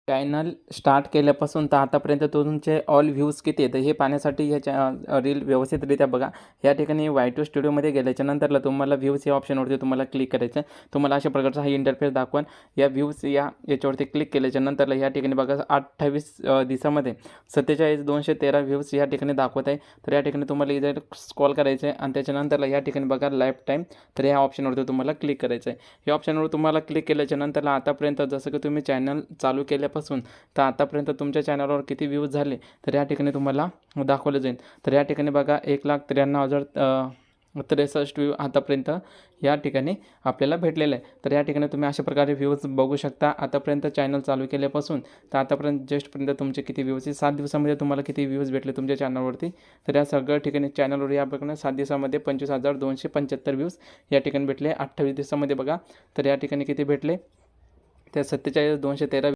Channel start केल्यापासून तर आतापर्यंत तुमचे ऑल व्ह्यूज किती आहेत हे पाहण्यासाठी ह्या रील व्यवस्थितरित्या बघा. या ठिकाणी वाय2 स्टुडिओमध्ये गेल्याच्यानंतरला तुम्हाला व्ह्यूज या ऑप्शनवरती तुम्हाला क्लिक करायचं आहे. तुम्हाला अशा प्रकारचा हा इंटरफेस दाखवून या व्ह्यूज याच्यावरती क्लिक केल्याच्यानंतरला या ठिकाणी बघा 28 दिवसामध्ये 47,213 व्ह्यूज या ठिकाणी दाखवत आहे. तर या ठिकाणी तुम्हाला इथे स्क्रॉल करायचं आहे आणि त्याच्यानंतरला या ठिकाणी बघा लाईफ टाईम, तर या ऑप्शनवरती तुम्हाला क्लिक करायचं आहे. या ऑप्शनवर तुम्हाला क्लिक केल्याच्यानंतरला आतापर्यंत जसं की तुम्ही चॅनल चालू केल्यापासून तर आतापर्यंत तुमच्या चॅनलवर किती व्ह्यूज झाले तर या ठिकाणी तुम्हाला दाखवलं जाईल. तर या ठिकाणी बघा 1,93,063 व्ह्यू आतापर्यंत या ठिकाणी आपल्याला भेटलेलं आहे. तर या ठिकाणी तुम्ही अशा प्रकारे व्ह्यूज बघू शकता आतापर्यंत चॅनल चालू केल्यापासून तर आतापर्यंत जस्टपर्यंत तुमचे किती व्ह्यूज 7 दिवसामध्ये तुम्हाला किती व्ह्यूज भेटले तुमच्या चॅनलवरती. तर या सगळ्या ठिकाणी चॅनलवर या प्रकारे 7 दिवसामध्ये 25,275 व्ह्यूज या ठिकाणी भेटले. 28 दिवसामध्ये बघा तर या ठिकाणी किती भेटले, त्या 47,213